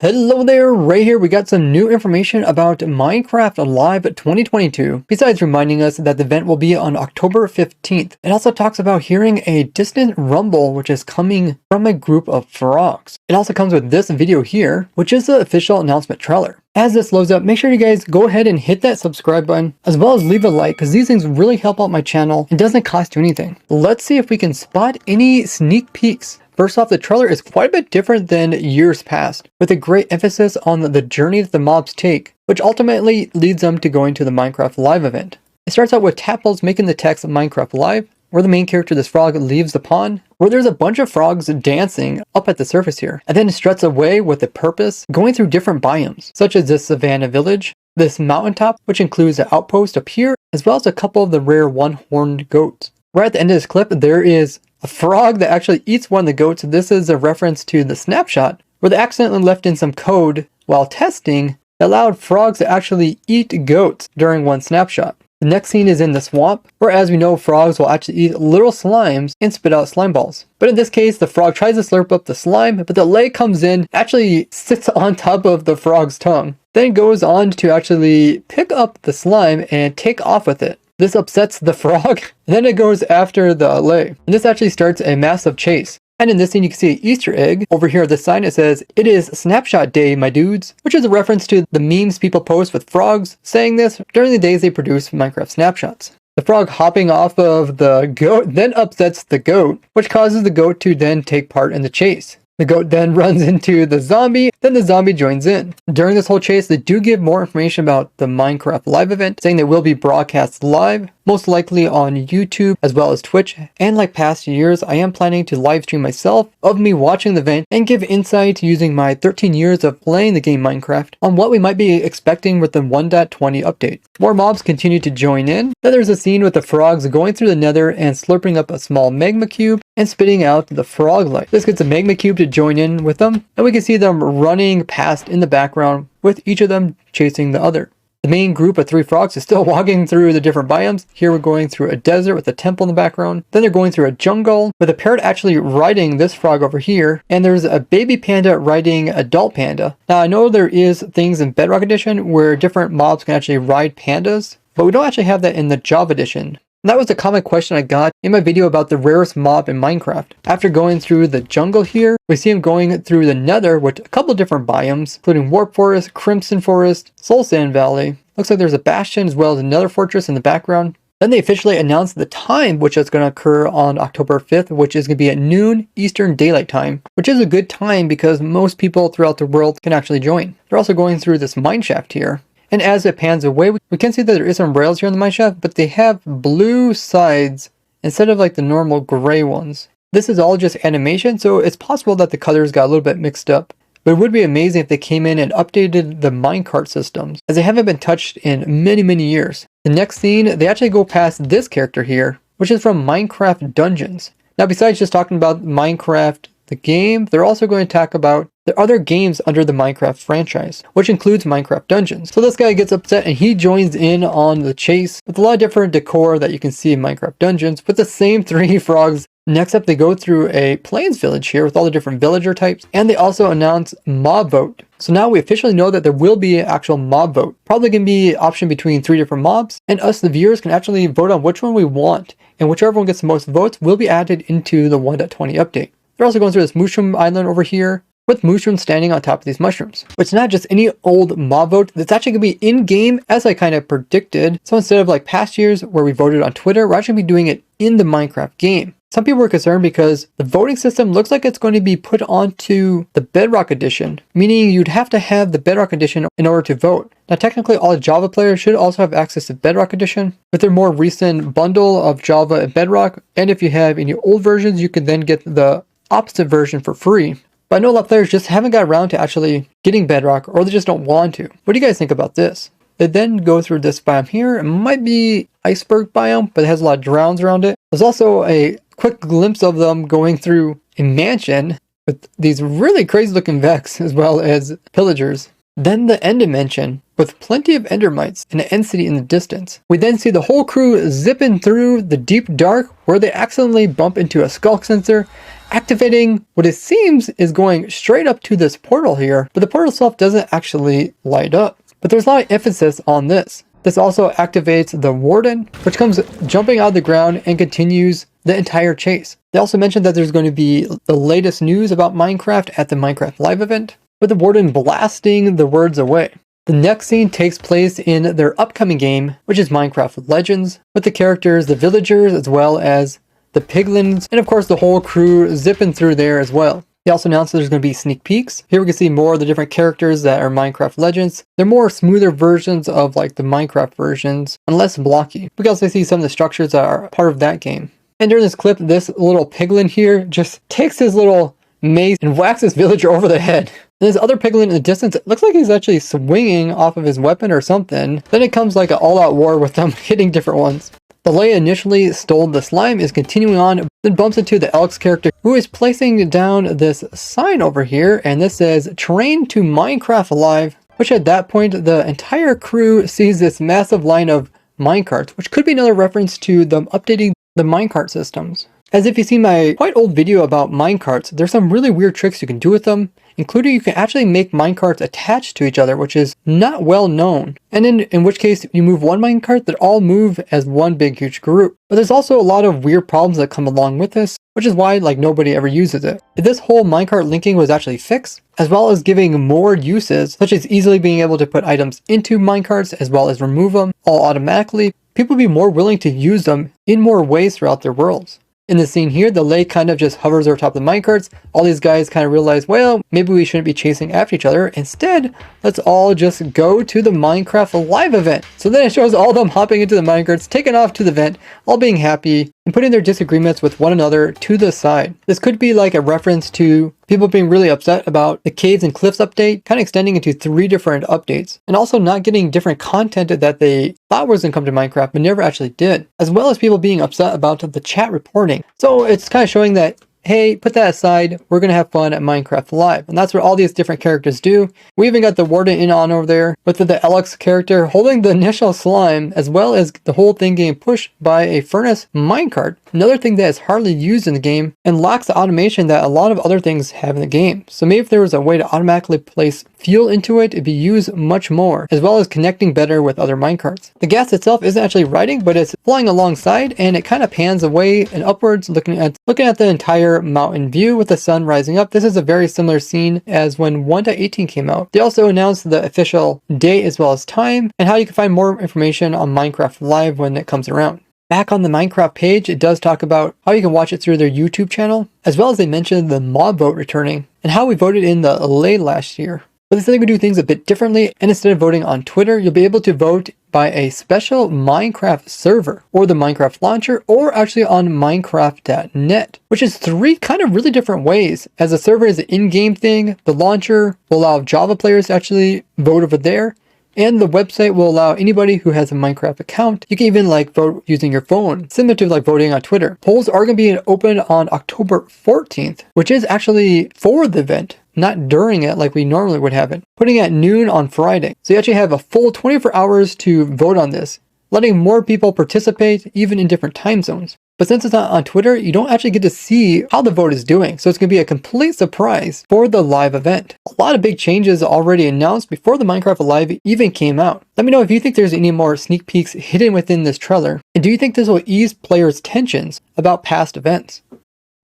Hello there, Ray here. We got some new information about Minecraft Live 2022, besides reminding us that the event will be on October 15th. It also talks about hearing a distant rumble which is coming from a group of frogs. It also comes with this video here, which is the official announcement trailer. As this loads up, make sure you guys go ahead and hit that subscribe button, as well as leave a like, because these things really help out my channel. It doesn't cost you anything. Let's see if we can spot any sneak peeks. First off, the trailer is quite a bit different than years past, with a great emphasis on the journey that the mobs take, which ultimately leads them to going to the Minecraft Live event. It starts out with Tapples making the text Minecraft Live, where the main character, this frog, leaves the pond, where there's a bunch of frogs dancing up at the surface here, and then it struts away with a purpose, going through different biomes, such as this savannah village, this mountaintop, which includes an outpost up here, as well as a couple of the rare one-horned goats. Right at the end of this clip, there is a frog that actually eats one of the goats. This is a reference to the snapshot, where they accidentally left in some code while testing that allowed frogs to actually eat goats during one snapshot. The next scene is in the swamp, where, as we know, frogs will actually eat little slimes and spit out slime balls. But in this case, the frog tries to slurp up the slime, but the leg comes in, actually sits on top of the frog's tongue, then goes on to actually pick up the slime and take off with it. This upsets the frog, and then it goes after the leg. And this actually starts a massive chase. And in this scene, you can see an Easter egg. Over here, the sign, it says, "It is Snapshot Day, my dudes," which is a reference to the memes people post with frogs saying this during the days they produce Minecraft snapshots. The frog hopping off of the goat then upsets the goat, which causes the goat to then take part in the chase. The goat then runs into the zombie, then the zombie joins in. During this whole chase, they do give more information about the Minecraft Live event, saying they will be broadcast live, most likely on YouTube as well as Twitch. And like past years, I am planning to live stream myself of me watching the event and give insight using my 13 years of playing the game Minecraft on what we might be expecting with the 1.20 update. More mobs continue to join in. Then there's a scene with the frogs going through the nether and slurping up a small magma cube and spitting out the frog life. This gets a magma cube to join in with them, and we can see them running past in the background, with each of them chasing the other. The main group of 3 frogs is still walking through the different biomes. Here we're going through a desert with a temple in the background. Then they're going through a jungle with a parrot actually riding this frog over here. And there's a baby panda riding adult panda. Now I know there is things in Bedrock Edition where different mobs can actually ride pandas, but we don't actually have that in the Java Edition. And that was a common question I got in my video about the rarest mob in Minecraft. After going through the jungle here, we see him going through the nether with a couple different biomes, including Warp Forest, Crimson Forest, Soul Sand Valley. Looks like there's a bastion as well as another fortress in the background. Then they officially announced the time which is going to occur on October 5th, which is going to be at noon Eastern Daylight Time, which is a good time because most people throughout the world can actually join. They're also going through this mineshaft here. And as it pans away, we can see that there is some rails here in the mineshaft, but they have blue sides instead of like the normal gray ones. This is all just animation, so it's possible that the colors got a little bit mixed up. But it would be amazing if they came in and updated the minecart systems, as they haven't been touched in many years. The next scene, they actually go past this character here, which is from Minecraft Dungeons. Now, besides just talking about Minecraft the game, they're also going to talk about the other games under the Minecraft franchise, which includes Minecraft Dungeons. So this guy gets upset and he joins in on the chase with a lot of different decor that you can see in Minecraft Dungeons with the same 3 frogs. Next up, they go through a plains village here with all the different villager types, and they also announce mob vote. So now we officially know that there will be an actual mob vote. Probably going to be an option between 3 different mobs, and us, the viewers, can actually vote on which one we want, and whichever one gets the most votes will be added into the 1.20 update. They're also going through this mushroom island over here, with mushrooms standing on top of these mushrooms. It's not just any old mob vote, that's actually going to be in-game, as I kind of predicted. So instead of like past years where we voted on Twitter, we're actually going to be doing it in the Minecraft game. Some people were concerned because the voting system looks like it's going to be put onto the Bedrock Edition, meaning you'd have to have the Bedrock Edition in order to vote. Now technically all Java players should also have access to Bedrock Edition with their more recent bundle of Java and Bedrock, and if you have any old versions, you can then get the opposite version for free. But I know a lot of players just haven't got around to actually getting Bedrock, or they just don't want to. What do you guys think about this? They then go through this biome here. It might be iceberg biome, but it has a lot of drowns around it. There's also a quick glimpse of them going through a mansion with these really crazy looking Vex as well as pillagers. Then the end dimension with plenty of endermites and an end city in the distance. We then see the whole crew zipping through the deep dark where they accidentally bump into a skulk sensor activating what it seems is going straight up to this portal here, but the portal itself doesn't actually light up. But there's a lot of emphasis on this. This also activates the warden, which comes jumping out of the ground and continues the entire chase. They also mentioned that there's going to be the latest news about Minecraft at the Minecraft Live event, with the warden blasting the words away. The next scene takes place in their upcoming game, which is Minecraft Legends, with the characters, the villagers, as well as the piglins, and of course the whole crew zipping through there as well. They also announced that there's going to be sneak peeks. Here we can see more of the different characters that are Minecraft Legends. They're more smoother versions of like the Minecraft versions and less blocky. We can also see some of the structures that are part of that game. And during this clip, this little piglin here just takes his little mace and whacks this villager over the head. And this other piglin in the distance, it looks like he's actually swinging off of his weapon or something. Then it comes like an all-out war with them hitting different ones. The Leia initially stole the slime is continuing on, then bumps into the Alex character who is placing down this sign over here, and this says "Train to Minecraft Alive," which at that point the entire crew sees this massive line of minecarts, which could be another reference to them updating the minecart systems. As if you've seen my quite old video about minecarts, there's some really weird tricks you can do with them, including you can actually make minecarts attached to each other, which is not well known. And in which case, you move one minecart, they all move as one big huge group. But there's also a lot of weird problems that come along with this, which is why like nobody ever uses it. If this whole minecart linking was actually fixed, as well as giving more uses, such as easily being able to put items into minecarts as well as remove them all automatically, people would be more willing to use them in more ways throughout their worlds. In the scene here, the lake kind of just hovers over top of the minecarts. All these guys kind of realize, well, maybe we shouldn't be chasing after each other. Instead, let's all just go to the Minecraft Live event. So then it shows all of them hopping into the minecarts, taking off to the event, all being happy, and putting their disagreements with one another to the side. This could be like a reference to people being really upset about the Caves and Cliffs update, kind of extending into 3 different updates, and also not getting different content that they thought was going to come to Minecraft, but never actually did, as well as people being upset about the chat reporting. So it's kind of showing that, hey, put that aside, we're going to have fun at Minecraft Live. And that's what all these different characters do. We even got the warden in on over there with the Alex character holding the initial slime, as well as the whole thing getting pushed by a furnace minecart. Another thing that is hardly used in the game and lacks the automation that a lot of other things have in the game. So maybe if there was a way to automatically place fuel into it, it'd be used much more, as well as connecting better with other minecarts. The gas itself isn't actually riding, but it's flying alongside, and it kind of pans away and upwards, looking at the entire mountain view with the sun rising up. This is a very similar scene as when 1.18 came out. They also announced the official date as well as time, and how you can find more information on Minecraft Live when it comes around. Back on the Minecraft page, it does talk about how you can watch it through their YouTube channel, as well as they mentioned the mob vote returning, and how we voted in the LA last year. But they said they would do things a bit differently, and instead of voting on Twitter, you'll be able to vote by a special Minecraft server, or the Minecraft launcher, or actually on Minecraft.net, which is 3 kind of really different ways. As the server is an in-game thing, the launcher will allow Java players to actually vote over there, and the website will allow anybody who has a Minecraft account. You can even like vote using your phone, similar to like voting on Twitter. Polls are going to be open on October 14th, which is actually for the event, not during it like we normally would have it, putting at noon on Friday. So you actually have a full 24 hours to vote on this, letting more people participate even in different time zones. But since it's not on Twitter, you don't actually get to see how the vote is doing. So it's going to be a complete surprise for the live event. A lot of big changes already announced before the Minecraft Live even came out. Let me know if you think there's any more sneak peeks hidden within this trailer. And do you think this will ease players' tensions about past events?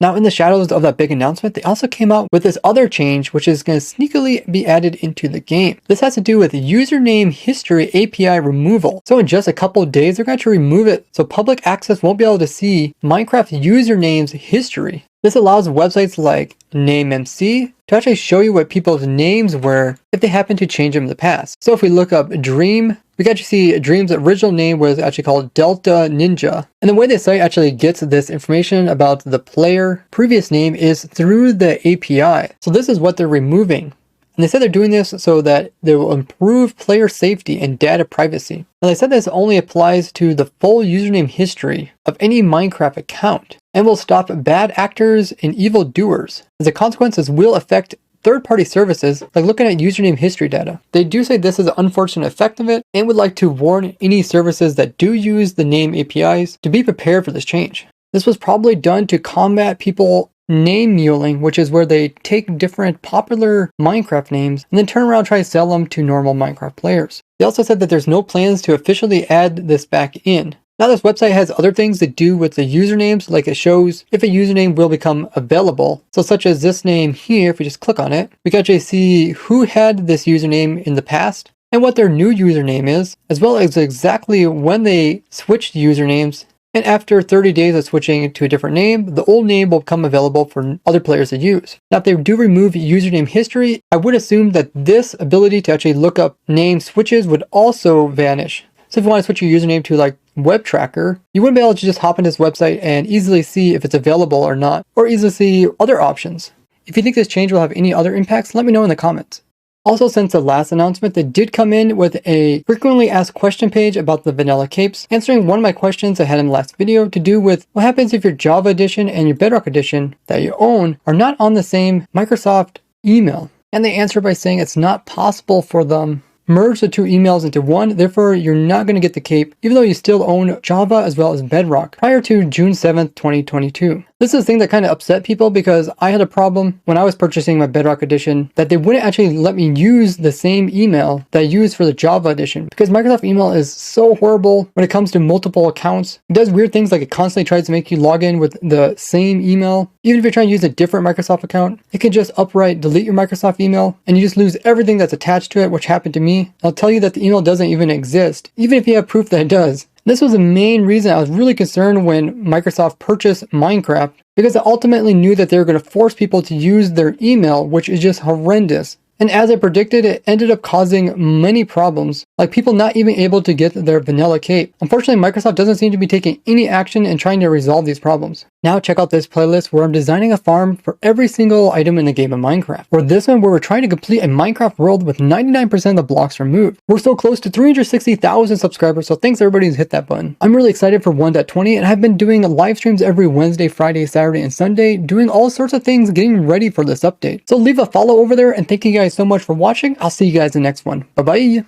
Now, in the shadows of that big announcement, they also came out with this other change, which is going to sneakily be added into the game. This has to do with username history API removal. So in just a couple of days, they're going to remove it so public access won't be able to see Minecraft usernames history. This allows websites like NameMC to actually show you what people's names were if they happen to change them in the past. So if we look up Dream, we can actually see Dream's original name was actually called Delta Ninja. And the way the site actually gets this information about the player previous name is through the API. So this is what they're removing. And they said they're doing this so that they will improve player safety and data privacy. Now they said this only applies to the full username history of any Minecraft account and will stop bad actors and evildoers. As a consequence, this will affect third-party services like looking at username history data. They do say this is an unfortunate effect of it and would like to warn any services that do use the name APIs to be prepared for this change. This was probably done to combat people name muling, which is where they take different popular Minecraft names and then turn around and try to sell them to normal Minecraft players. They also said that there's no plans to officially add this back in. Now this website has other things to do with the usernames, like it shows if a username will become available. So such as this name here, if we just click on it, we can actually see who had this username in the past and what their new username is, as well as exactly when they switched usernames. And after 30 days of switching to a different name, the old name will become available for other players to use. Now, if they do remove username history, I would assume that this ability to actually look up name switches would also vanish. So if you want to switch your username to like web tracker, you wouldn't be able to just hop on this website and easily see if it's available or not, or easily see other options. If you think this change will have any other impacts, let me know in the comments. Also, since the last announcement, they did come in with a frequently asked question page about the vanilla capes, answering one of my questions I had in the last video to do with what happens if your Java edition and your Bedrock edition that you own are not on the same Microsoft email. And they answer by saying it's not possible for them merge the two emails into one, therefore you're not going to get the cape, even though you still own Java as well as Bedrock prior to June 7th, 2022. This is a thing that kind of upset people because I had a problem when I was purchasing my Bedrock edition that they wouldn't actually let me use the same email that I used for the Java edition because Microsoft email is so horrible when it comes to multiple accounts. It does weird things like it constantly tries to make you log in with the same email. Even if you're trying to use a different Microsoft account, it can just outright delete your Microsoft email and you just lose everything that's attached to it, which happened to me. I'll tell you that the email doesn't even exist, even if you have proof that it does. This was the main reason I was really concerned when Microsoft purchased Minecraft, because I ultimately knew that they were going to force people to use their email, which is just horrendous. And as I predicted, it ended up causing many problems, like people not even able to get their vanilla cape. Unfortunately, Microsoft doesn't seem to be taking any action in trying to resolve these problems. Now check out this playlist where I'm designing a farm for every single item in the game of Minecraft. Or this one where we're trying to complete a Minecraft world with 99% of the blocks removed. We're so close to 360,000 subscribers, so thanks everybody who's hit that button. I'm really excited for 1.20 and I've been doing live streams every Wednesday, Friday, Saturday, and Sunday, doing all sorts of things, getting ready for this update. So leave a follow over there and thank you guys so much for watching. I'll see you guys in the next one. Bye bye.